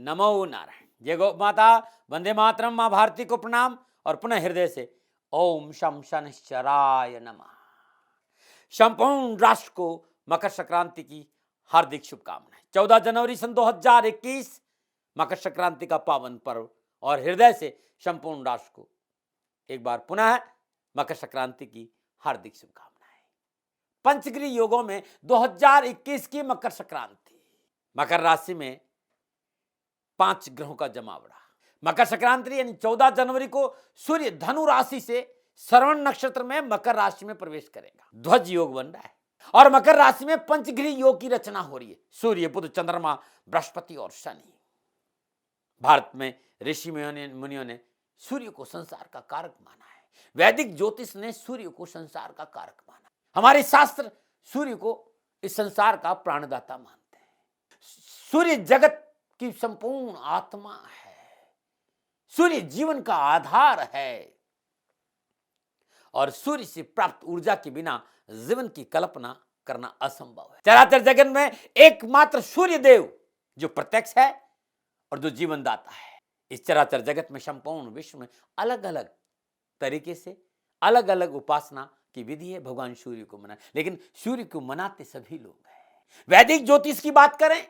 नमो नारायण। जय गौ माता, वंदे मातरम, मां भारती को प्रणाम और पुनः हृदय से ओम शम शनिश्चराय नमः। संपूर्ण राष्ट्र को मकर संक्रांति की हार्दिक शुभकामनाएं। 14 जनवरी सन 2021 मकर संक्रांति का पावन पर्व और हृदय से संपूर्ण राष्ट्र को एक बार पुनः मकर संक्रांति की हार्दिक शुभकामनाएं। पंचगिरी योगों में 2021 की मकर संक्रांति, मकर राशि में 5 ग्रहों का जमावड़ा। मकर संक्रांति यानी 14 जनवरी को सूर्य धनु राशि से श्रवण नक्षत्र में मकर राशि में प्रवेश करेगा। ध्वज योग बन रहा है और मकर राशि में पंचगिरी योग की रचना हो रही है। सूर्य, बुध, चंद्रमा, बृहस्पति और शनि। भारत में ऋषि मुनियों ने सूर्य को संसार का कारक माना है। वैदिक ज्योतिष ने सूर्य को संसार का कारक माना। हमारे शास्त्र सूर्य को इस संसार का प्राणदाता मानते हैं। सूर्य जगत की संपूर्ण आत्मा है। सूर्य जीवन का आधार है और सूर्य से प्राप्त ऊर्जा के बिना जीवन की कल्पना करना असंभव है। चराचर जगत में एकमात्र सूर्य देव जो प्रत्यक्ष है और जो जीवन दाता है। इस चराचर जगत में संपूर्ण विश्व में अलग अलग तरीके से अलग अलग उपासना की विधि है भगवान सूर्य को मनाने, लेकिन सूर्य को मनाते सभी लोग हैं। वैदिक ज्योतिष की बात करें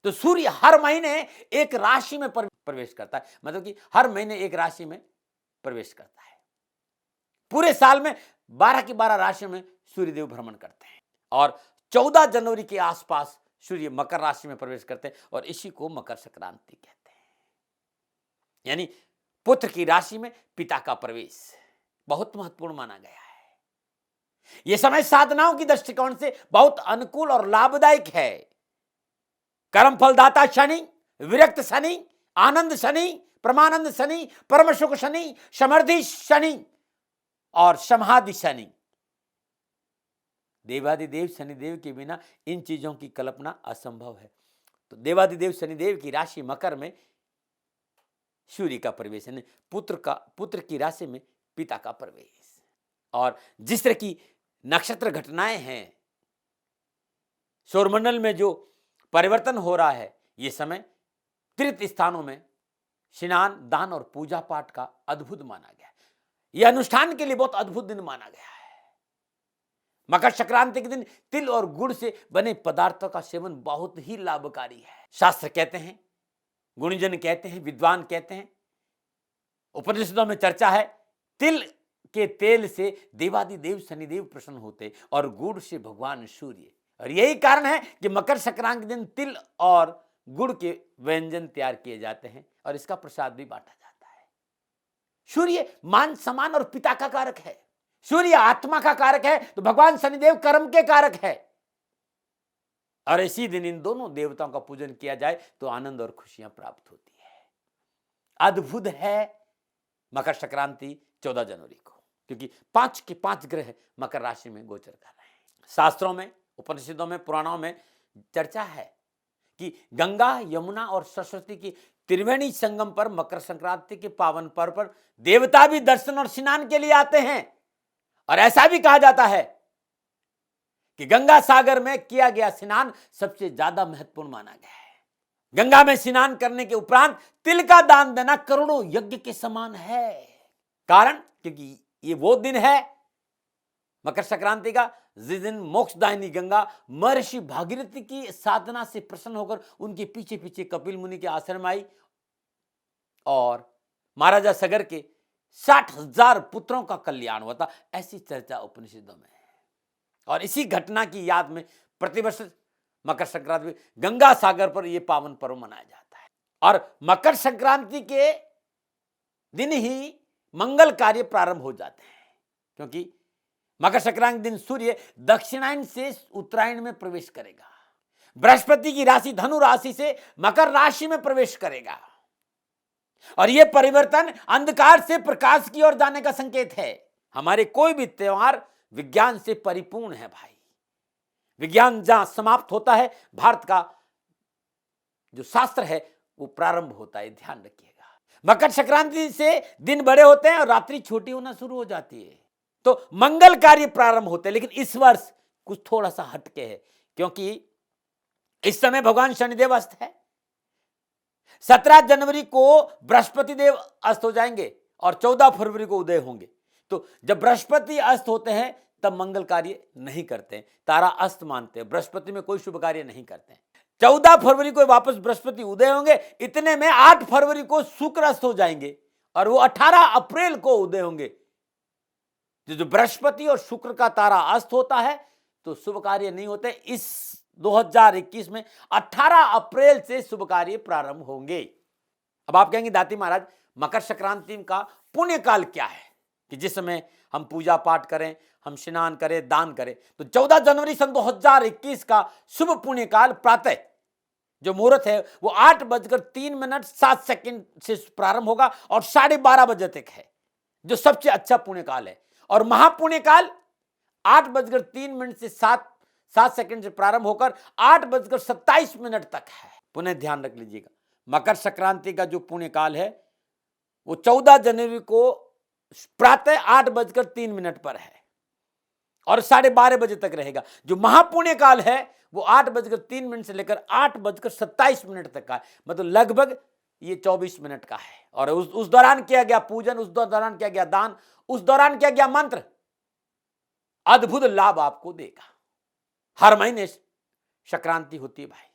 तो सूर्य हर महीने एक राशि में प्रवेश करता है, मतलब कि हर महीने एक राशि में प्रवेश करता है। पूरे साल में 12 की 12 राशि में सूर्यदेव भ्रमण करते हैं और 14 जनवरी के आसपास सूर्य मकर राशि में प्रवेश करते हैं और इसी को मकर संक्रांति कहते हैं। यानी पुत्र की राशि में पिता का प्रवेश बहुत महत्वपूर्ण माना गया है। यह समय साधनाओं की दृष्टिकोण से बहुत अनुकूल और लाभदायक है। कर्म फलदाता शनि, विरक्त शनि, आनंद शनि, परमानंद शनि, परम सुख शनि, समृद्धि शनि और समाधि शनि। देवादिदेव शनिदेव के बिना इन चीजों की कल्पना असंभव है। तो देवादिदेव शनिदेव की राशि मकर में सूर्य का प्रवेश है, पुत्र की राशि में पिता का प्रवेश। और जिस तरह की नक्षत्र घटनाएं हैं, सौरमंडल में जो परिवर्तन हो रहा है, ये समय तीर्थ स्थानों में स्नान, दान और पूजा पाठ का अद्भुत माना गया है। यह अनुष्ठान के लिए बहुत अद्भुत दिन माना गया है। मकर संक्रांति के दिन तिल और गुड़ से बने पदार्थों का सेवन बहुत ही लाभकारी है। शास्त्र कहते हैं, गुणीजन कहते हैं, विद्वान कहते हैं, उपनिषदों में चर्चा है, तिल के तेल से देवादिदेव शनिदेव प्रसन्न होते और गुड़ से भगवान सूर्य। और यही कारण है कि मकर संक्रांति के दिन तिल और गुड़ के व्यंजन तैयार किए जाते हैं और इसका प्रसाद भी बांटा जाता है। सूर्य मान सम्मान और पिता का कारक है। सूर्य आत्मा का कारक है तो भगवान शनिदेव कर्म के कारक है। और इसी दिन इन दोनों देवताओं का पूजन किया जाए तो आनंद और खुशियां प्राप्त होती है। अद्भुत है मकर संक्रांति 14 जनवरी को, क्योंकि 5 के 5 ग्रह मकर राशि में गोचर कर रहे हैं। शास्त्रों में, उपनिषदों में, पुराणों में चर्चा है कि गंगा, यमुना और सरस्वती की त्रिवेणी संगम पर मकर संक्रांति के पावन पर्व पर देवता भी दर्शन और स्नान के लिए आते हैं। और ऐसा भी कहा जाता है कि गंगा सागर में किया गया स्नान सबसे ज्यादा महत्वपूर्ण माना गया है। गंगा में स्नान करने के उपरांत तिल का दान देना करोड़ों यज्ञ के समान है। कारण क्योंकि ये वो दिन है मकर संक्रांति का जिस दिन मोक्षदायिनी गंगा महर्षि भागीरथी की साधना से प्रसन्न होकर उनके पीछे पीछे कपिल मुनि के आश्रम में आई और महाराजा सगर के 60,000 पुत्रों का कल्याण हुआ था। ऐसी चर्चा उपनिषदों में है। और इसी घटना की याद में प्रतिवर्ष मकर संक्रांति में गंगा सागर पर यह पावन पर्व मनाया जाता है। और मकर संक्रांति के दिन ही मंगल कार्य प्रारंभ हो जाते हैं, क्योंकि मकर संक्रांति दिन सूर्य दक्षिणायन से उत्तरायण में प्रवेश करेगा। बृहस्पति की राशि धनु राशि से मकर राशि में प्रवेश करेगा और यह परिवर्तन अंधकार से प्रकाश की ओर जाने का संकेत है। हमारे कोई भी त्योहार विज्ञान से परिपूर्ण है भाई। विज्ञान जहां समाप्त होता है, भारत का जो शास्त्र है वो प्रारंभ होता है। ध्यान रखिएगा, मकर संक्रांति से दिन बड़े होते हैं और रात्रि छोटी होना शुरू हो जाती है, तो मंगल कार्य प्रारंभ होते हैं। लेकिन इस वर्ष कुछ थोड़ा सा हटके है, क्योंकि इस समय भगवान शनिदेव अस्त है। 17 जनवरी को बृहस्पति देव अस्त हो जाएंगे और 14 फरवरी को उदय होंगे। तो जब बृहस्पति अस्त होते हैं तब मंगल कार्य नहीं करते, तारा अस्त मानते हैं, बृहस्पति में कोई शुभ कार्य नहीं करते हैं। 14 फरवरी को वापस बृहस्पति उदय होंगे, इतने में 8 फरवरी को शुक्र अस्त हो जाएंगे और वो 18 अप्रैल को उदय होंगे। जो बृहस्पति और शुक्र का तारा अस्त होता है तो शुभ कार्य नहीं होते। इस 2021 में 18 अप्रैल से शुभ कार्य प्रारंभ होंगे। अब आप कहेंगे दाती महाराज मकर संक्रांति का पुण्य काल क्या है कि जिस समय हम पूजा पाठ करें, हम स्नान करें, दान करें। तो 14 जनवरी सन 2021 का शुभ पुण्य काल प्रातः जो मुहूर्त है वो 8:03 से प्रारंभ होगा और 12:30 बजे तक है, जो सबसे अच्छा पुण्य काल है। और महापुण्य काल 8:03 से 7 सेकंड से प्रारंभ होकर 8:27 तक है। पुनः ध्यान रख लीजिएगा, मकर संक्रांति का जो पुण्य काल है वो 14 जनवरी को प्रातः 8:03 पर है और 12:30 बजे तक रहेगा। जो महापुण्य काल है वो 8:03 से लेकर 8:27 तक का है, मतलब लगभग ये 24 मिनट का है। और उस दौरान किया गया पूजन, उस दौरान किया गया दान, उस दौरान किया गया मंत्र अद्भुत लाभ आपको देगा। हर महीने संक्रांति होती है भाई,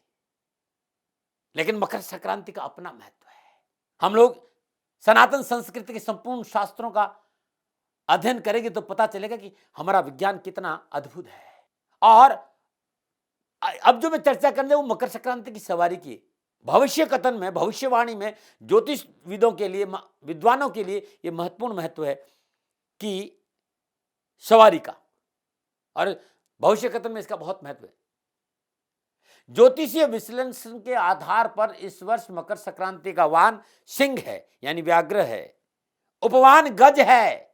लेकिन मकर संक्रांति का अपना महत्व है। हम लोग सनातन संस्कृति के संपूर्ण शास्त्रों का अध्ययन करेंगे तो पता चलेगा कि हमारा विज्ञान कितना अद्भुत है। और अब जो मैं चर्चा करने वो मकर संक्रांति की सवारी की भविष्य कथन में, भविष्यवाणी में ज्योतिष विदों के लिए, विद्वानों के लिए यह महत्वपूर्ण महत्व है कि सवारी का, और भविष्य कथन में इसका बहुत महत्व है। ज्योतिषीय विश्लेषण के आधार पर इस वर्ष मकर संक्रांति का वाहन सिंह है, यानी व्याघ्र है, उपवाहन गज है।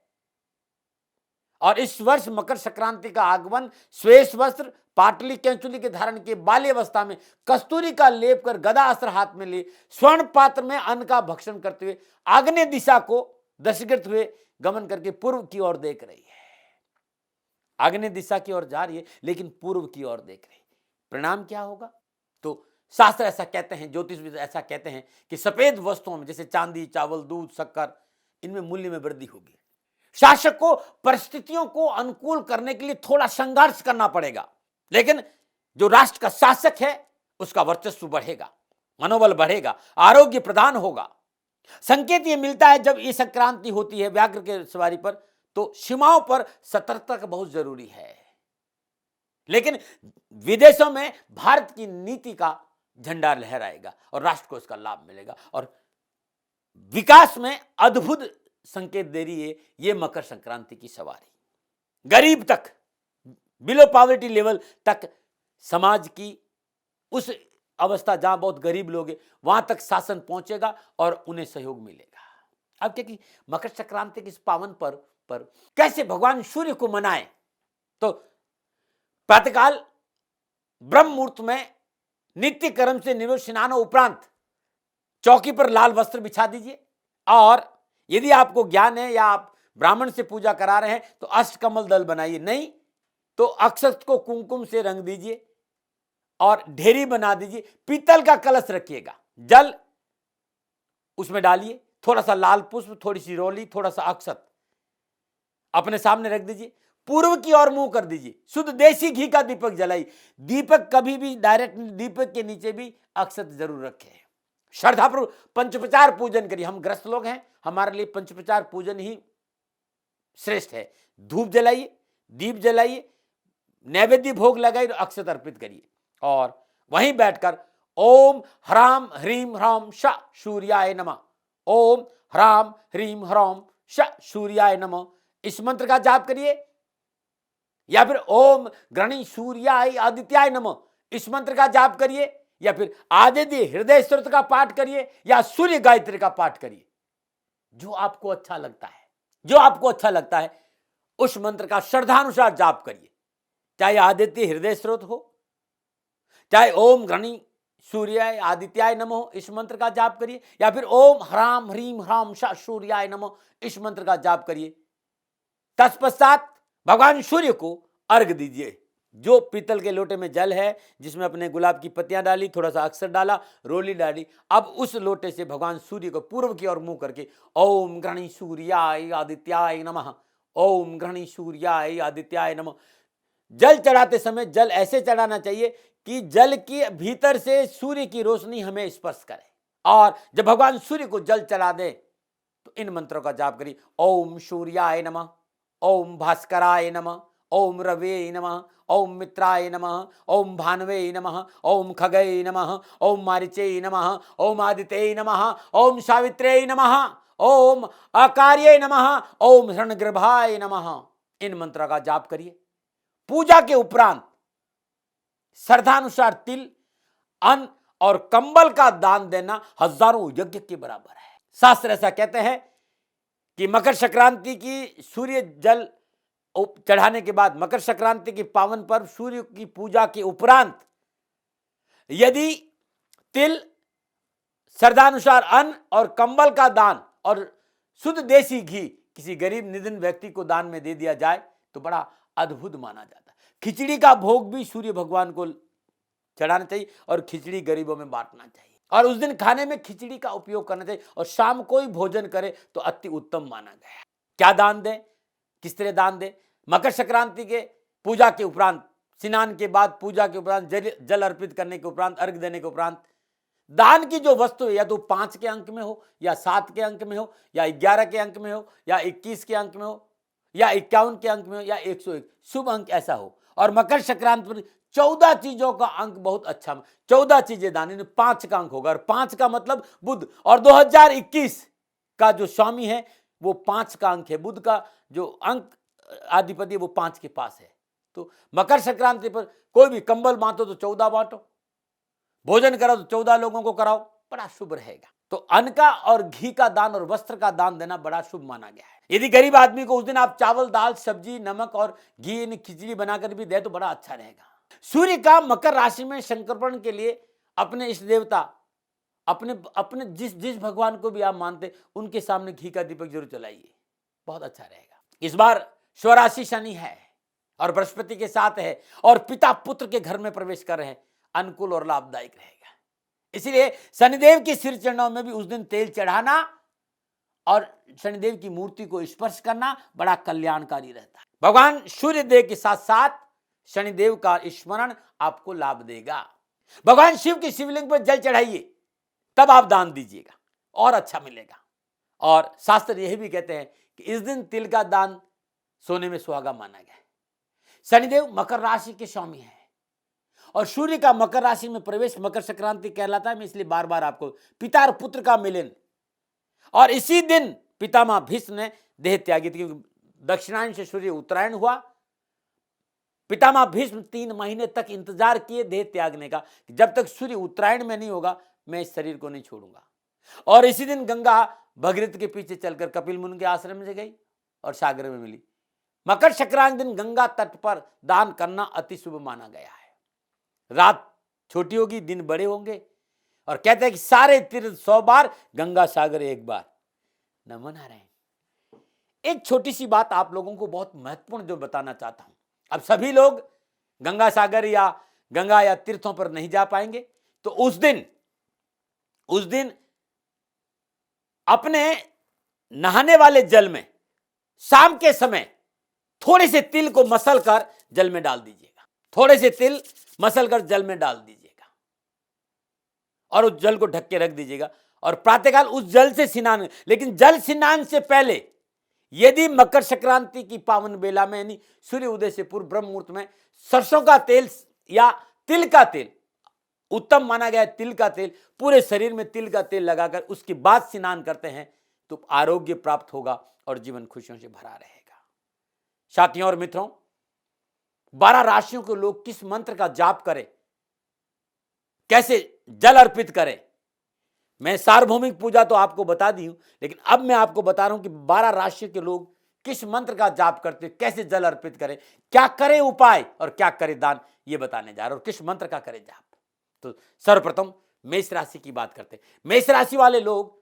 और इस वर्ष मकर संक्रांति का आगमन श्वेत वस्त्र, पाटली कैंचुली के धारण के बाल्यावस्था में कस्तूरी का लेप कर गदा अस्त्र हाथ में ले स्वर्ण पात्र में अन्न का भक्षण करते हुए आग्नेय दिशा को दशग्रत हुए गमन करके पूर्व की ओर देख रही है। आग्नेय दिशा की ओर जा रही है लेकिन पूर्व की ओर देख रही है। परिणाम क्या होगा? तो शास्त्र ऐसा कहते हैं, ज्योतिषविद ऐसा कहते हैं कि सफेद वस्तुओं में जैसे चांदी, चावल, दूध, शक्कर, इनमें मूल्य में वृद्धि होगी। शासक को परिस्थितियों को अनुकूल करने के लिए थोड़ा संघर्ष करना पड़ेगा, लेकिन जो राष्ट्र का शासक है उसका वर्चस्व बढ़ेगा, मनोबल बढ़ेगा, आरोग्य प्रदान होगा। संकेत ये मिलता है जब ये संक्रांति होती है व्याघ्र के सवारी पर, तो सीमाओं पर सतर्कता बहुत जरूरी है। लेकिन विदेशों में भारत की नीति का झंडा लहराएगा और राष्ट्र को इसका लाभ मिलेगा और विकास में अद्भुत संकेत दे रही है ये मकर संक्रांति की सवारी। गरीब तक, बिलो पॉवर्टी लेवल तक, समाज की उस अवस्था जहां बहुत गरीब लोग हैं वहां तक शासन पहुंचेगा और उन्हें सहयोग मिलेगा। अब क्या कि मकर संक्रांति के इस पावन पर्व पर कैसे भगवान सूर्य को मनाएं, तो प्रातःकाल ब्रह्म मुहूर्त में नित्य कर्म से निवृत्त स्नानों उपरांत चौकी पर लाल वस्त्र बिछा दीजिए। और यदि आपको ज्ञान है या आप ब्राह्मण से पूजा करा रहे हैं तो अष्टकमल दल बनाइए, नहीं तो अक्षत को कुमकुम से रंग दीजिए और ढेरी बना दीजिए। पीतल का कलश रखिएगा, जल उसमें डालिए, थोड़ा सा लाल पुष्प, थोड़ी सी रोली, थोड़ा सा अक्षत अपने सामने रख दीजिए। पूर्व की ओर मुंह कर दीजिए, शुद्ध देसी घी का दीपक जलाइए। दीपक कभी भी डायरेक्ट, दीपक के नीचे भी अक्षत जरूर रखें। श्रद्धापूर्वक पंचोपचार पूजन करिए। हम ग्रस्त लोग हैं, हमारे लिए पंचोपचार पूजन ही श्रेष्ठ है। धूप जलाइए, दीप जलाइए, नैवेद्य भोग लगाइए, अक्षत अर्पित करिए और वहीं बैठकर ओम ह्राम ह्रीम ह्राम श सूर्याय नमः, ओम ह्राम ह्रीम ह्राम श सूर्याय नमः इस मंत्र का जाप करिए, या फिर ओम गणि सूर्याय आदित्याय नमः इस मंत्र का जाप करिए, या फिर आदित्य हृदय स्तोत्र का पाठ करिए, या सूर्य गायत्री का पाठ करिए। जो आपको अच्छा लगता है, जो आपको अच्छा लगता है उस मंत्र का श्रद्धानुसार जाप करिए। चाहे आदित्य हृदय स्त्रोत हो, चाहे ओम गणि सूर्याय आदित्याय नमः इस मंत्र का जाप करिए, या फिर ओम ह्राम ह्रीम ह्राम श सूर्याय नमः इस मंत्र का जाप करिए। तत्पश्चात भगवान सूर्य को अर्घ दीजिए, जो पीतल के लोटे में जल है, जिसमें अपने गुलाब की पत्तियां डाली, थोड़ा सा अक्षर डाला, रोली डाली, अब उस लोटे से भगवान सूर्य को पूर्व की ओर मुंह करके ओम ग्रहणी सूर्याय आदित्याय नमः, ओम ग्रहणी सूर्याय आदित्याय नमः। जल चढ़ाते समय जल ऐसे चढ़ाना चाहिए कि जल के भीतर से सूर्य की रोशनी हमें स्पर्श करे। और जब भगवान सूर्य को जल चढ़ा दे तो इन मंत्रों का जाप करिए। ओम सूर्याय नमः, ओम भास्कराय नमः, ओम रवे नमः, ओम मित्राय नमः, ओम भानवे नमः, ओम खगये नमः, ओम मारीचे नमः, ओम आदित्ये नमः, ओम सावित्रे नमः, ओम आकार्ये नमः, ओम शरणगृभाय नमः। इन मंत्रों का जाप करिए। पूजा के उपरांत श्रद्धानुसार तिल, अन्न और कंबल का दान देना हजारों यज्ञ के बराबर है। शास्त्र ऐसा कहते हैं कि मकर संक्रांति की सूर्य जल चढ़ाने के बाद, मकर संक्रांति के पावन पर्व सूर्य की पूजा के उपरांत यदि तिल, श्रद्धानुसार अन्न और कंबल का दान और शुद्ध देसी घी किसी गरीब निधन व्यक्ति को दान में दे दिया जाए तो बड़ा अद्भुत माना जाता है। खिचड़ी का भोग भी सूर्य भगवान को चढ़ाना चाहिए और खिचड़ी गरीबों में बांटना चाहिए, और उस दिन खाने में खिचड़ी का उपयोग करना चाहिए, और शाम को ही भोजन करे तो अति उत्तम माना गया है। क्या दान दें, किस तरह दान दें? मकर संक्रांति के पूजा के उपरांत, स्नान के बाद, पूजा के उपरांत, जल अर्पित करने के उपरांत, अर्घ देने के उपरांत दान की जो वस्तु है, या तो 5 के अंक में हो, या 7 के अंक में हो, या 11 के अंक में हो, या 21 के अंक में हो, या 51 के अंक में हो, या 101 शुभ अंक ऐसा हो। और मकर संक्रांति पर 14 चीजों का अंक बहुत अच्छा, 14 चीजें दान, 5 का अंक होगा, और 5 का मतलब बुध, और 2021 का जो स्वामी है वो 5 का अंक है। बुध का जो अंक अधिपति वो 5 के पास है। तो मकर संक्रांति पर कोई भी कंबल बांटो तो 14 बांटो, भोजन कराओ तो 14 लोगों को कराओ, बड़ा शुभ रहेगा। तो अन्न का और घी का दान और वस्त्र का दान देना बड़ा शुभ माना गया है। यदि गरीब आदमी को उस दिन आप चावल, दाल, सब्जी, नमक और घी, खिचड़ी बनाकर भी दे तो बड़ा अच्छा रहेगा। सूर्य का मकर राशि में संक्रमण के लिए अपने इष्ट देवता, अपने जिस भगवान को भी आप मानते उनके सामने घी का दीपक जरूर जलाइए, बहुत अच्छा रहेगा। इस बार स्वराशि शनि है और बृहस्पति के साथ है, और पिता पुत्र के घर में प्रवेश कर रहे हैं, अनुकूल और लाभदायक रहेगा। इसलिए शनिदेव के सिर चरणों में भी उस दिन तेल चढ़ाना और शनिदेव की मूर्ति को स्पर्श करना बड़ा कल्याणकारी रहता है। भगवान सूर्यदेव के साथ साथ शनिदेव का स्मरण आपको लाभ देगा। भगवान शिव के शिवलिंग पर जल चढ़ाइए, तब आप दान दीजिएगा और अच्छा मिलेगा। और शास्त्र यही भी कहते हैं कि इस दिन तिल का दान सोने में सुहागा माना गया है। शनिदेव मकर राशि के स्वामी है, और सूर्य का मकर राशि में प्रवेश मकर संक्रांति कहलाता है। मैं इसलिए बार बार आपको, पिता और पुत्र का मिलन, और इसी दिन पितामह भीष्म ने देह त्यागी थी, क्योंकि दक्षिणायन से सूर्य उत्तरायण हुआ। पितामह भीष्म 3 महीने तक इंतजार किए देह त्यागने का, जब तक सूर्य उत्तरायण में नहीं होगा मैं इस शरीर को नहीं छोड़ूंगा। और इसी दिन गंगा भगीरथ के पीछे चलकर कपिल मुनि के आश्रम से गई और सागर में मिली। मकर संक्रांति दिन गंगा तट पर दान करना अति शुभ माना गया है। रात छोटी होगी, दिन बड़े होंगे, और कहते हैं कि सारे तीर्थ 100 बार, गंगा सागर 1 बार। नमन आ रहे हैं। एक छोटी सी बात आप लोगों को बहुत महत्वपूर्ण जो बताना चाहता हूं। अब सभी लोग गंगा सागर या गंगा या तीर्थों पर नहीं जा पाएंगे, तो उस दिन अपने नहाने वाले जल में शाम के समय थोड़े से तिल को मसल कर जल में डाल दीजिएगा, थोड़े से तिल मसल कर जल में डाल दीजिएगा, और उस जल को ढक के रख दीजिएगा, और प्रातःकाल उस जल से स्नान। लेकिन जल स्नान से पहले यदि मकर संक्रांति की पावन बेला में, यानी सूर्य उदय से पूर्व ब्रह्म मुहूर्त में, सरसों का तेल या तिल का तेल उत्तम माना गया है, तिल का तेल पूरे शरीर में तिल का तेल लगाकर उसके बाद स्नान करते हैं तो आरोग्य प्राप्त होगा और जीवन खुशियों से भरा रहेगा। साथियों और मित्रों, 12 राशियों के लोग किस मंत्र का जाप करें, कैसे जल अर्पित करें, मैं सार्वभौमिक पूजा तो आपको बता दी हूं, लेकिन अब मैं आपको बता रहा हूं कि 12 राशियों के लोग किस मंत्र का जाप करते, कैसे जल अर्पित करें, क्या करें उपाय और क्या करें दान, ये बताने जा रहा हूं। और किस मंत्र का करें जाप। तो सर्वप्रथम मेष राशि की बात करते हैं। मेष राशि वाले लोग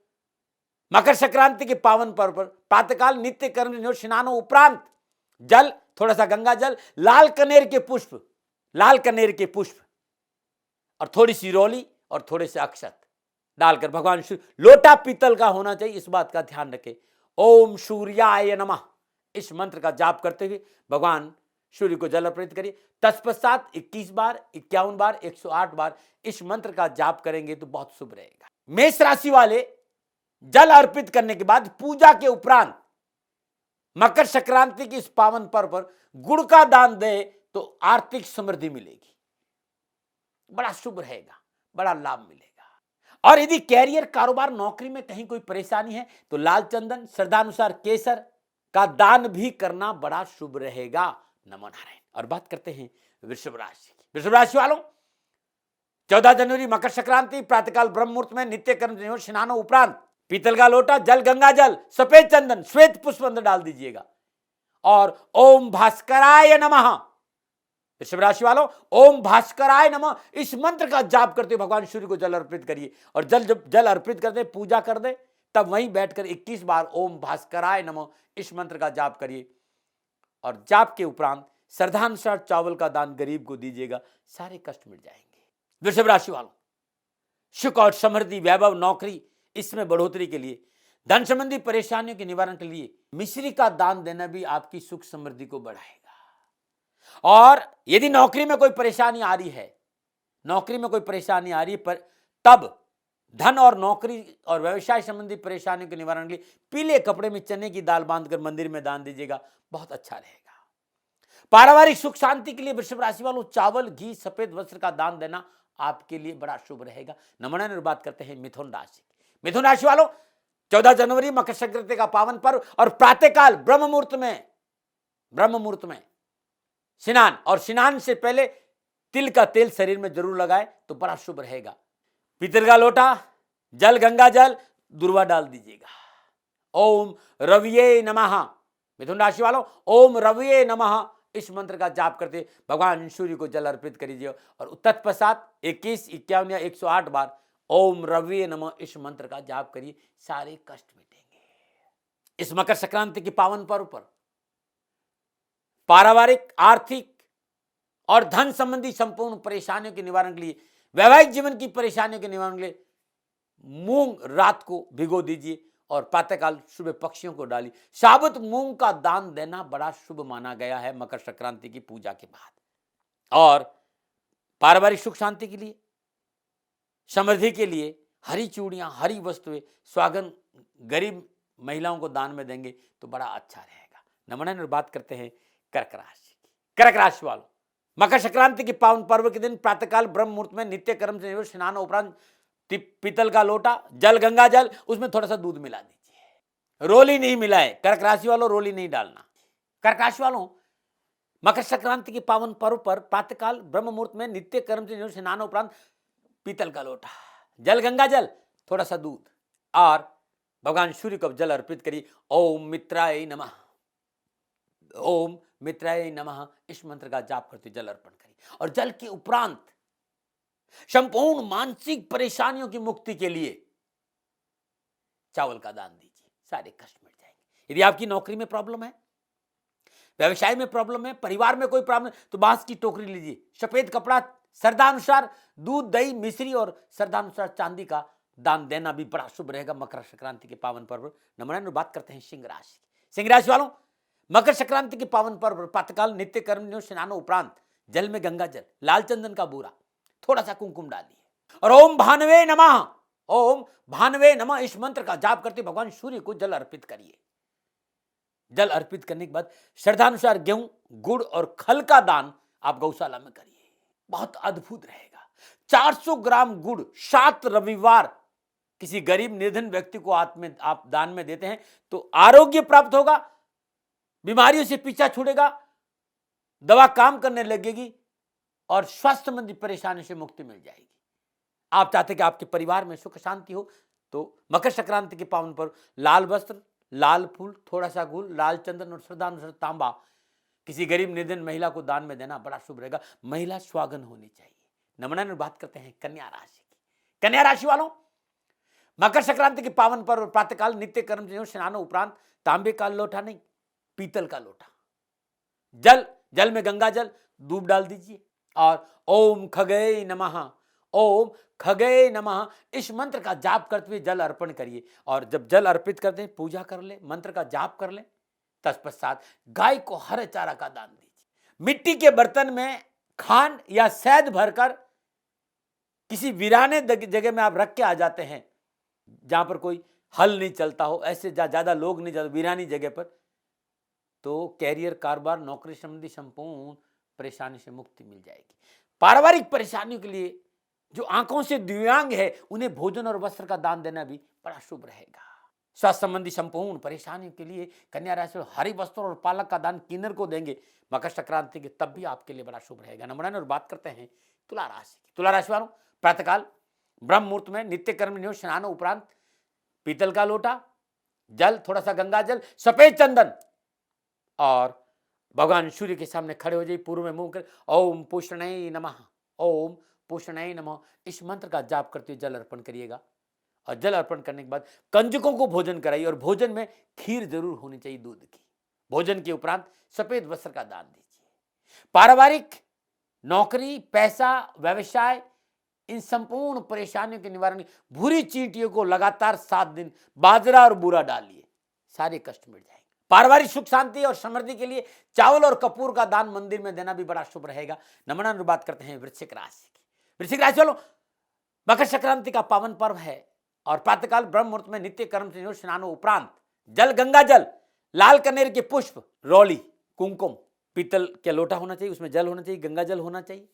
मकर संक्रांति के पावन पर्व पर प्रातःकाल नित्य कर्म स्नानों उपरांत जल, थोड़ा सा गंगा जल, लाल कनेर के पुष्प लाल कनेर के पुष्प और थोड़ी सी रोली और थोड़े से अक्षत डालकर भगवान सूर्य, लोटा पीतल का होना चाहिए, इस बात का ध्यान रखें। ओम सूर्याय नमः इस मंत्र का जाप करते हुए भगवान सूर्य को जल अर्पित करिए। तत्पश्चात 21 बार, 51 बार, 108 बार इस मंत्र का जाप करेंगे तो बहुत शुभ रहेगा। मेष राशि वाले जल अर्पित करने के बाद पूजा के उपरांत मकर संक्रांति की इस पावन पर्व पर गुड़ का दान दे तो आर्थिक समृद्धि मिलेगी, बड़ा शुभ रहेगा, बड़ा लाभ मिलेगा। और यदि कैरियर, कारोबार, नौकरी में कहीं कोई परेशानी है तो लाल चंदन, श्रद्धानुसार केसर का दान भी करना बड़ा शुभ रहेगा। नमो नारायण। और बात करते हैं वृषभ राशि की। वृषभ राशि वालों 14 जनवरी मकर संक्रांति प्रातःकाल ब्रह्म मुहूर्त में नित्य कर्म स्नानों उपरांत पीतल का लोटा, जल, गंगा जल, सफेद चंदन, श्वेत पुष्प अंदर डाल दीजिएगा और ओम भास्कराय नमः, वृषभ राशि वालों ओम भास्कराय नमः इस मंत्र का जाप करते भगवान सूर्य को जल अर्पित करिए। और जब जल अर्पित कर दे, पूजा कर दे, तब वहीं बैठकर 21 बार ओम भास्कराय नमः इस मंत्र का जाप करिए। और जाप के उपरांत श्रद्धानुसार चावल का दान गरीब को दीजिएगा, सारे कष्ट मिट जाएंगे। वृषभ राशि वालों सुख और समृद्धि, वैभव, नौकरी इसमें बढ़ोतरी के लिए, धन संबंधी परेशानियों के निवारण के लिए मिश्री का दान देना भी आपकी सुख समृद्धि को बढ़ाएगा। और यदि नौकरी में कोई परेशानी आ रही है, नौकरी में कोई परेशानी आ रही है पर तब धन और नौकरी और व्यवसाय संबंधी परेशानियों के निवारण के लिए पीले कपड़े में चने की दाल बांधकर मंदिर में दान दीजिएगा, बहुत अच्छा रहेगा। पारिवारिक सुख शांति के लिए वृषभ राशि वालों चावल, घी, सफेद वस्त्र का दान देना आपके लिए बड़ा शुभ रहेगा। नमूना ने बात करते हैं मिथुन राशि। मिथुन राशि वालों 14 जनवरी मकर संक्रांति का पावन पर्व और प्रातःकाल ब्रह्म मुहूर्त में स्नान, और स्नान से पहले तिल का तेल शरीर में जरूर लगाए तो बड़ा शुभ रहेगा। पीतल का लोटा, जल, गंगा जल, दुर्वा डाल दीजिएगा। ओम रविये नमः, मिथुन राशि वालों ओम रविये नमः इस मंत्र का जाप करते भगवान सूर्य को जल अर्पित करिए। और तत्पश्चात 21, 51 या 108 बार ओम रविये नमः इस मंत्र का जाप करिए, सारे कष्ट मिटेंगे। इस मकर संक्रांति के पावन पर्व पर पारिवारिक, आर्थिक और धन संबंधी संपूर्ण परेशानियों के निवारण के लिए, वैवाहिक जीवन की परेशानियों के निवारण के लिए मूंग रात को भिगो दीजिए और प्रातःकाल सुबह पक्षियों को डालिए। साबुत मूंग का दान देना बड़ा शुभ माना गया है मकर संक्रांति की पूजा के बाद। और पारिवारिक सुख शांति के लिए, समृद्धि के लिए हरी चूड़ियां, हरी वस्तुएं, स्वागन गरीब महिलाओं को दान में देंगे तो बड़ा अच्छा रहेगा। नमूना बात करते हैं कर्क राशि की। कर्क राशि वालों मकर संक्रांति के पावन पर्व के दिन प्रातःकाल ब्रह्म मुहूर्त में नित्य कर्म से स्नान उपरांत पीतल का लोटा, जल, गंगा जल, उसमें थोड़ा सा दूध मिला दीजिए। रोली नहीं मिलाए कर्क राशि वालों, रोली नहीं डालना। कर्क राशि वालों मकर संक्रांति के पावन पर्व पर प्रातःकाल ब्रह्म मुहूर्त में नित्य कर्म से स्नान उपरांत पीतल का लोटा, जल, गंगा जल, थोड़ा सा दूध और भगवान सूर्य को जल अर्पित करिए। ओम मित्राय नमः, ओम मित्राय नमः इस मंत्र का जाप करते जल अर्पण करिए। और जल के उपरांत संपूर्ण मानसिक परेशानियों की मुक्ति के लिए चावल का दान दीजिए, सारे कष्ट मिट जाएंगे। यदि आपकी नौकरी में प्रॉब्लम है, व्यवसाय में प्रॉब्लम है, परिवार में कोई प्रॉब्लम तो बांस की टोकरी लीजिए, सफेद कपड़ा, श्रद्धानुसार दूध, दही, मिश्री और श्रद्धानुसार चांदी का दान देना भी बड़ा शुभ रहेगा मकर संक्रांति के पावन पर्व। नमूना बात करते हैं सिंह राशि। सिंह राशि वालों मकर संक्रांति के पावन पर्व प्रातःकाल नित्य कर्म स्नानों उपरांत जल में गंगा जल, लाल चंदन का बूरा, थोड़ा सा कुमकुम डालिए और ओम भानवे नमः, ओम भानवे नमः इस मंत्र का जाप करते भगवान सूर्य को जल अर्पित करिए। जल अर्पित करने के बाद श्रद्धानुसार गेहूं, गुड़ और खल का दान आप गौशाला में करिए, बहुत अद्भुत रहेगा। 400 ग्राम गुड़ 7 रविवार किसी गरीब निर्धन व्यक्ति को आप दान में देते हैं तो आरोग्य प्राप्त होगा, बीमारियों से पीछा छूटेगा, दवा काम करने लगेगी और स्वास्थ्य संबंधी परेशानी से मुक्ति मिल जाएगी। आप चाहते हैं कि आपके परिवार में सुख शांति हो तो मकर संक्रांति के पावन पर लाल वस्त्र, लाल फूल, थोड़ा सा गुड़, लाल चंदन और श्रद्धानुसार तांबा किसी गरीब निर्धन महिला को दान में देना बड़ा शुभ रहेगा। महिला स्वागन होनी चाहिए। नमूना में बात करते हैं कन्या राशि की। कन्या राशि वालों मकर संक्रांति के पावन पर्व प्रातःकाल नित्य कर्म स्नानों उपरांत तांबे का लोटा नहीं, पीतल का लोटा, जल में गंगा जल, दूध डाल दीजिए और ओम खगय नमः, ओम खगय नमः, इस मंत्र का जाप करते हुए जल अर्पण करिए। और जब जल अर्पित कर दें, पूजा कर ले, मंत्र का जाप कर ले, तत्पश्चात गाय को हरे चारा का दान दीजिए। मिट्टी के बर्तन में खांड या शहद भरकर किसी वीराने जगह में आप रख के आ जाते हैं, जहां पर कोई हल नहीं चलता हो, ऐसे ज्यादा लोग नहीं जाते, वीरानी जगह पर, तो कैरियर, कारोबार, नौकरी संबंधी संपूर्ण परेशानी से मुक्ति मिल जाएगी। पारिवारिक परेशानियों के लिए जो आंखों से दिव्यांग है, उन्हें भोजन और वस्त्र का दान देना भी बड़ा शुभ रहेगा। स्वास्थ्य संबंधी संपूर्ण परेशानियों के लिए कन्या राशि में हरी वस्त्र और पालक का दान किन्नर को देंगे मकर संक्रांति के, तब भी आपके लिए बड़ा शुभ रहेगा। नंबर और बात करते हैं तुला राशि की। तुला राशि वालों, प्रातःकाल ब्रह्म मुहूर्त में नित्य कर्म नियोग स्नान उपरांत पीतल का लोटा, जल, थोड़ा सा गंगा जल, सफेद चंदन और भगवान सूर्य के सामने खड़े हो जाइए, पूर्व में मुंह कर ओम पुष्णय नमः, ओम पुष्णय नमः, इस मंत्र का जाप करते हुए जल अर्पण करिएगा। और जल अर्पण करने के बाद कंजकों को भोजन कराइए, और भोजन में खीर जरूर होनी चाहिए दूध की। भोजन के उपरांत सफेद वस्त्र का दान दीजिए। पारिवारिक, नौकरी, पैसा, व्यवसाय, इन संपूर्ण परेशानियों के निवारण भूरी चींटियों को लगातार 7 दिन बाजरा और बूरा डालिए, सारे कष्ट मिट जाएंगे। पारिवारिक सुख शांति और समृद्धि के लिए चावल और कपूर का दान मंदिर में देना भी बड़ा शुभ रहेगा। नमन बात करते हैं वृश्चिक राशि की। वृश्चिक राशि वालों, मकर संक्रांति का पावन पर्व है और प्रातःकाल ब्रह्म मुहूर्त में नित्य कर्म से स्नानों उपरांत जल, गंगा जल, लाल कनेर के पुष्प, रौली, कुमकुम, पीतल के लोटा होना चाहिए, उसमें जल होना चाहिए, गंगा जल होना चाहिए,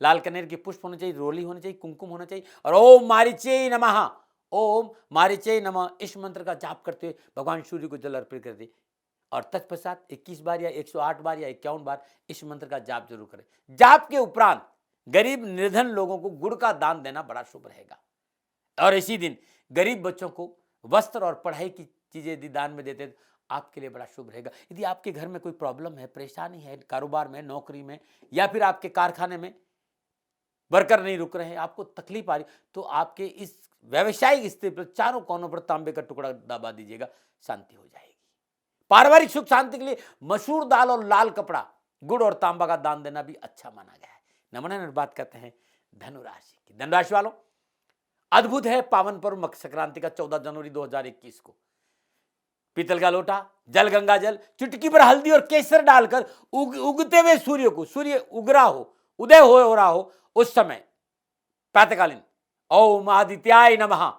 लाल कनेर के पुष्प होने चाहिए, रोली होनी चाहिए, कुमकुम होना चाहिए, और ओम मारीचे नमः, ओम मारीचे नमः, इस मंत्र का जाप करते हुए भगवान सूर्य को जल अर्पित कर दे। और तत्पश्चात 21 बार या 108 बार या 51 बार इस मंत्र का जाप जरूर करें। जाप के उपरांत गरीब निर्धन लोगों को गुड़ का दान देना बड़ा शुभ रहेगा। और इसी दिन गरीब बच्चों को वस्त्र और पढ़ाई की चीजें यदि दान में देते तो आपके लिए बड़ा शुभ रहेगा। यदि आपके घर में कोई प्रॉब्लम है, परेशानी है, कारोबार में, नौकरी में, या फिर आपके कारखाने में वर्कर नहीं रुक रहे हैं, आपको तकलीफ आ रही, तो आपके इस व्यवसायिक स्थिति पर चारों कोनों पर तांबे का टुकड़ा दबा दीजिएगा, शांति हो जाएगी। पारिवारिक सुख शांति के लिए मसूर दाल और लाल कपड़ा, गुड़ और तांबा का दान देना भी अच्छा माना गया है। नमन बात करते हैं धनु राशि की। धनु राशि वालों, अद्भुत है पावन पर्व मकर संक्रांति का 14 जनवरी 2021 को पीतल का लोटा, जल, गंगा जल, चुटकी पर हल्दी और केसर डालकर उगते हुए सूर्य को, सूर्य उग रहा हो, उदय हो रहा हो, उस समय प्रातःकालीन ओम आदित्याय नमः,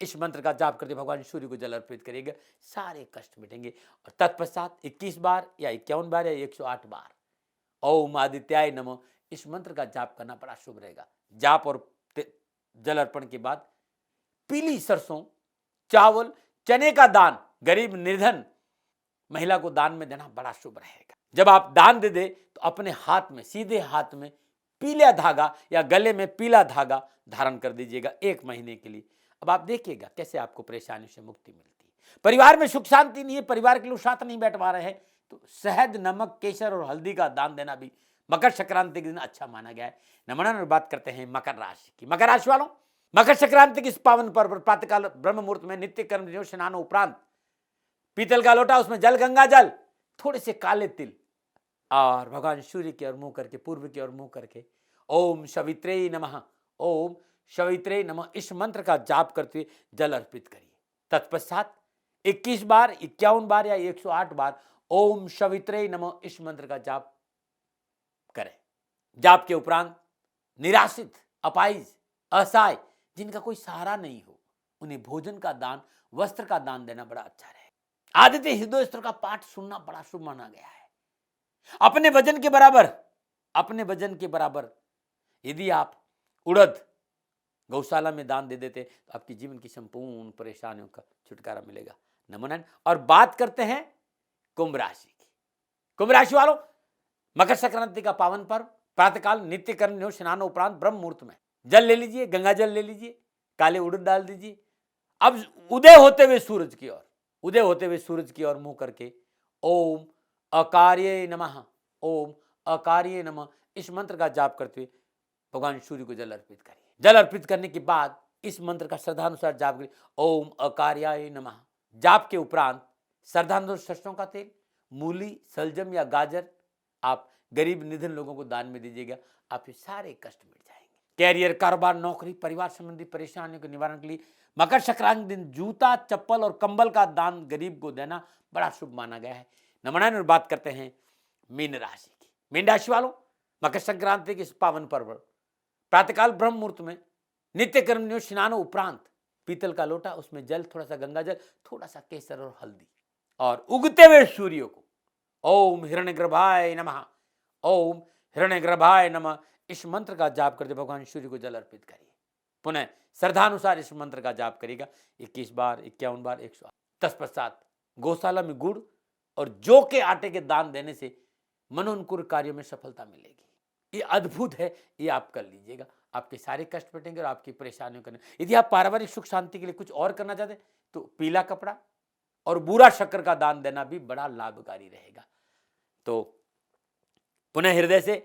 इस मंत्र का जाप करते भगवान सूर्य को जल अर्पित करिएगा, सारे कष्ट मिटेंगे। और तत्पश्चात 21 बार या 51 बार या 108 बार ओम आदित्याय नमः, इस मंत्र का जाप करना बड़ा शुभ रहेगा। जाप और जल अर्पण के बाद पीली सरसों, चावल, चने का दान गरीब निर्धन महिला को दान में देना बड़ा शुभ रहेगा। जब आप दान दे दे तो अपने हाथ में, सीधे हाथ में पीला धागा या गले में पीला धागा धारण कर दीजिएगा 1 महीने के लिए। अब आप देखिएगा कैसे आपको परेशानी से मुक्ति मिलती है। परिवार में सुख शांति नहीं है, परिवार के लोग साथ नहीं बैठ पा रहे हैं, तो शहद, नमक, केसर और हल्दी का दान देना भी मकर संक्रांति के दिन अच्छा माना गया है। नमन बात करते हैं मकर राशि की। मकर राशि वालों, मकर संक्रांति के इस पावन पर्व पर प्रातःकाल ब्रह्म मुहूर्त में नित्य कर्म स्नान उपरांत पीतल का लोटा, उसमें जल, गंगा जल, थोड़े से काले तिल और भगवान सूर्य की ओर मुंह करके, पूर्व की ओर मुंह करके ओम सवित्रे नमः, ओम सवित्रे नमः, इस मंत्र का जाप करते हुए जल अर्पित करिए। तत्पश्चात 21 बार, 51 बार या 108 बार ओम सवित्रे नमः, इस मंत्र का जाप करें। जाप के उपरांत निराश्रित, अपाहिज, असहाय, जिनका कोई सहारा नहीं हो, उन्हें भोजन का दान, वस्त्र का दान देना बड़ा अच्छा रहेगा। आदित्य हृदय स्तर का पाठ सुनना बड़ा शुभ माना गया है। अपने वजन के बराबर, अपने वजन के बराबर यदि आप उड़द गौशाला में दान दे देते तो आपके जीवन की संपूर्ण परेशानियों का छुटकारा मिलेगा। नमन। और बात करते हैं कुंभ राशि की। कुंभ राशि वालों, मकर संक्रांति का पावन पर्व प्रातःकाल नित्य कर्म स्नान उपरांत ब्रह्म मुहूर्त में जल ले लीजिए, गंगा जल ले लीजिए, काले उड़द डाल दीजिए। अब उदय होते हुए सूरज की ओर, उदय होते हुए सूरज की ओर मुंह करके ओम अकार्ये नमः, ओम अकार्ये नमः, इस मंत्र का जाप करते हुए भगवान सूर्य को जल अर्पित करिए। जल अर्पित करने के बाद इस मंत्र का श्रद्धानुसार जाप करिए, ओम अकार्याय नमः। जाप के उपरांत श्रद्धानुसार सरसों का तेल, मूली, सलजम या गाजर आप गरीब निधन लोगों को दान में दीजिएगा, आपके सारे कष्ट मिट जाएंगे। कैरियर, कारोबार, नौकरी, परिवार संबंधी परेशानियों के निवारण के लिए मकर संक्रांति दिन जूता, चप्पल और कंबल का दान गरीब को देना बड़ा शुभ माना गया है। नमन और बात करते हैं मीन राशि की। मीन राशि वालों, मकर संक्रांति के इस पावन पर्व प्रातःकाल ब्रह्म मुहूर्त में नित्य कर्मनियों स्नानों उपरांत पीतल का लोटा, उसमें जल, थोड़ा सा गंगा जल, थोड़ा सा केसर और हल्दी, और उगते हुए सूर्य को ओम हिरण्यगर्भाय नमः, ओम हिरण्यगर्भाय नमः, इस मंत्र का जाप करते भगवान सूर्य को जल अर्पित करिए। पुनः श्रद्धानुसार इस मंत्र का जाप करिएगा 21 बार, 51 बार, 108। तत्पश्चात गौशाला में गुड़ और जौ के आटे के दान देने से मनोनुकूल कार्यों में सफलता मिलेगी। ये अद्भुत है, ये आप कर लीजिएगा, आपके सारे कष्ट मिटेंगे और आपकी परेशानियों करने। यदि आप पारिवारिक सुख शांति के लिए कुछ और करना चाहते हैं तो पीला कपड़ा और बूरा शक्कर का दान देना भी बड़ा लाभकारी रहेगा। तो पुनः हृदय से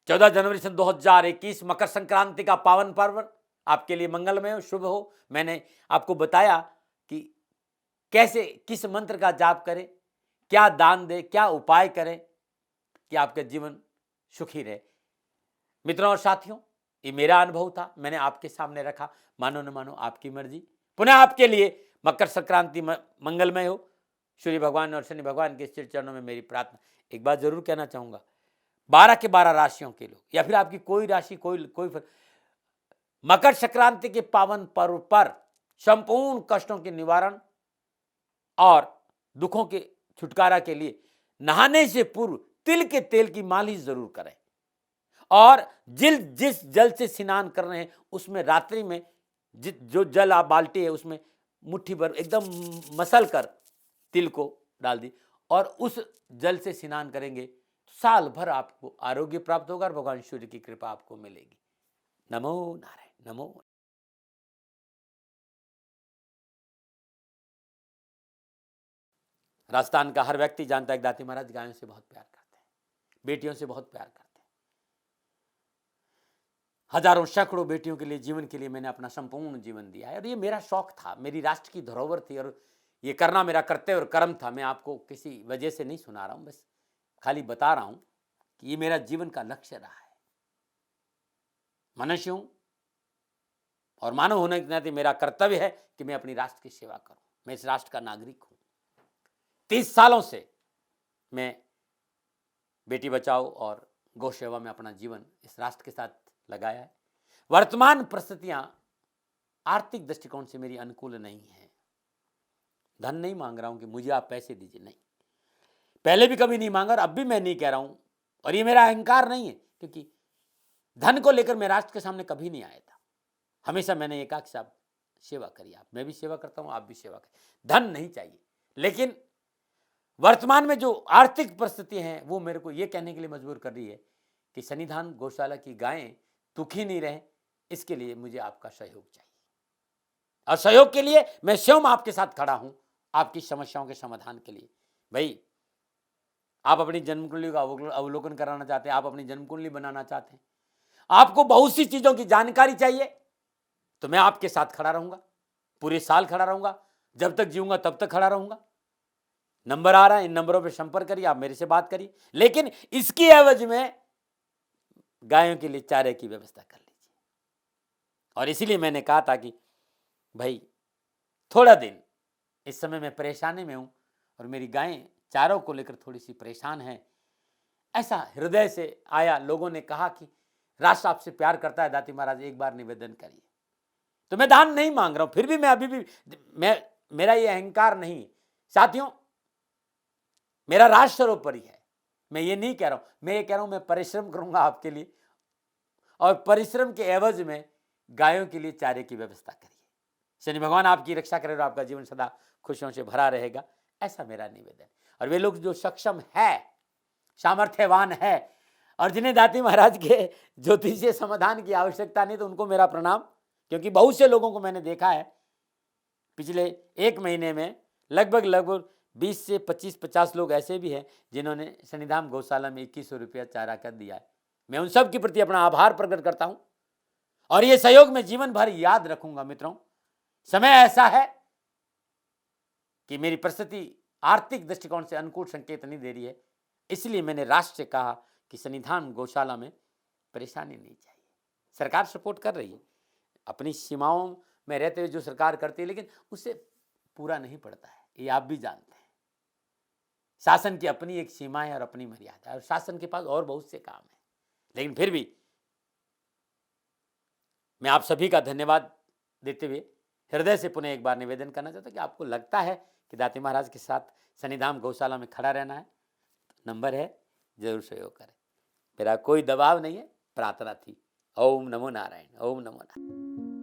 14 जनवरी सन 2021 मकर संक्रांति का पावन पर्व आपके लिए मंगलमय हो, शुभ हो। मैंने आपको बताया कि कैसे, किस मंत्र का जाप करें, क्या दान दें, क्या उपाय करें कि आपका जीवन सुखी रहे। मित्रों और साथियों, ये मेरा अनुभव था, मैंने आपके सामने रखा, मानो न मानो आपकी मर्जी। पुनः आपके लिए मकर संक्रांति मंगलमय हो। सूर्य भगवान और शनि भगवान के श्री चरणों में मेरी प्रार्थना। एक बात जरूर कहना चाहूंगा, 12 के 12 राशियों के लोग या फिर आपकी कोई राशि कोई मकर संक्रांति के पावन पर्व पर संपूर्ण कष्टों के निवारण और दुखों के छुटकारा के लिए नहाने से पूर्व तिल के तेल की मालिश जरूर करें, और जिस जल से स्नान कर रहे हैं उसमें रात्रि में जो जल आप बाल्टी है उसमें मुट्ठी भर एकदम मसल कर तिल को डाल दी और उस जल से स्नान करेंगे तो साल भर आपको आरोग्य प्राप्त होगा और भगवान सूर्य की कृपा आपको मिलेगी। नमो नारायण, नमो। राजस्थान का हर व्यक्ति जानता है कि दाती महाराज गायों से बहुत प्यार करते हैं, बेटियों से बहुत प्यार करते हैं। हजारों सैकड़ों बेटियों के लिए, जीवन के लिए मैंने अपना संपूर्ण जीवन दिया है और ये मेरा शौक था, मेरी राष्ट्र की धरोहर थी और ये करना मेरा कर्तव्य और कर्म था। मैं आपको किसी वजह से नहीं सुना रहा हूं, बस खाली बता रहा हूं कि ये मेरा जीवन का लक्ष्य रहा है। मनुष्य हूं और मानव होने के नाते मेरा कर्तव्य है कि मैं अपनी राष्ट्र की सेवा करूं। मैं इस राष्ट्र का नागरिक हूं। 30 सालों से मैं बेटी बचाओ और गौ सेवा में अपना जीवन इस राष्ट्र के साथ लगाया है। वर्तमान परिस्थितियां आर्थिक दृष्टिकोण से मेरी अनुकूल नहीं है। धन नहीं मांग रहा हूं कि मुझे आप पैसे दीजिए, नहीं, पहले भी कभी नहीं मांगा और अब भी मैं नहीं कह रहा हूं, और ये मेरा अहंकार नहीं है, क्योंकि धन को लेकर मैं राष्ट्र के सामने कभी नहीं आया था। हमेशा मैंने ये कहा कि साहब सेवा करिए, आप, मैं भी सेवा करता हूं, आप भी सेवा करिए, धन नहीं चाहिए। लेकिन वर्तमान में जो आर्थिक परिस्थिति हैं वो मेरे को ये कहने के लिए मजबूर कर रही है कि सन्निधान गौशाला की गायें दुखी नहीं रहे, इसके लिए मुझे आपका सहयोग चाहिए। और सहयोग के लिए मैं स्वयं आपके साथ खड़ा हूं, आपकी समस्याओं के समाधान के लिए। भाई, आप अपनी जन्म कुंडली का अवलोकन कराना चाहते हैं, आप अपनी जन्म कुंडली बनाना चाहते हैं, आपको बहुत सी चीजों की जानकारी चाहिए, तो मैं आपके साथ खड़ा रहूंगा, पूरे साल खड़ा रहूंगा, जब तक जीऊंगा तब तक खड़ा रहूंगा। नंबर आ रहा है, इन नंबरों पे संपर्क करिए, आप मेरे से बात करिए, लेकिन इसकी एवज में गायों के लिए चारे की व्यवस्था कर लीजिए। और इसीलिए मैंने कहा था कि भाई थोड़ा दिन, इस समय मैं परेशानी में हूं और मेरी गायें चारों को लेकर थोड़ी सी परेशान हैं। ऐसा हृदय से आया, लोगों ने कहा कि राष्ट्र आपसे प्यार करता है दाती महाराज, एक बार निवेदन करिए। तो मैं दान नहीं मांग रहा हूं, फिर भी मैं अभी भी मेरा ये अहंकार नहीं साथियों, मेरा राष्ट्र सर्वोपरि है। मैं ये नहीं कह रहा हूं, मैं ये कह रहा हूं मैं परिश्रम करूंगा आपके लिए, और परिश्रम के एवज में गायों के लिए चारे की व्यवस्था करिए। शनि भगवान आपकी रक्षा करे और आपका जीवन सदा खुशियों से भरा रहेगा, ऐसा मेरा निवेदन। और वे लोग जो सक्षम है, सामर्थ्यवान है और जिन्हें दाती महाराज के ज्योतिषीय समाधान की आवश्यकता नहीं, तो उनको मेरा प्रणाम, क्योंकि बहुत से लोगों को मैंने देखा है पिछले 1 महीने में लगभग 20 से 25-50 लोग ऐसे भी हैं जिन्होंने सन्निधान गौशाला में 2100 रुपया चारा कर दिया है। मैं उन सब के प्रति अपना आभार प्रकट करता हूं और ये सहयोग मैं जीवन भर याद रखूंगा। मित्रों, समय ऐसा है कि मेरी परिस्थिति आर्थिक दृष्टिकोण से अनुकूल संकेत नहीं दे रही है, इसलिए मैंने राष्ट्र से कहा कि सन्निधान गौशाला में परेशानी नहीं चाहिए। सरकार सपोर्ट कर रही है, अपनी सीमाओं में रहते हुए जो सरकार करती है, लेकिन उससे पूरा नहीं पड़ता है, ये आप भी जानते हैं। शासन की अपनी एक सीमा है और अपनी मर्यादा है, और शासन के पास और बहुत से काम है। लेकिन फिर भी मैं आप सभी का धन्यवाद देते हुए हृदय से पुनः एक बार निवेदन करना चाहता हूं कि आपको लगता है कि दाती महाराज के साथ सन्निधान गौशाला में खड़ा रहना है, नंबर है, जरूर सहयोग करें। मेरा कोई दबाव नहीं है, प्रार्थना थी। ओम नमो नारायण, ओम नमो नारायण।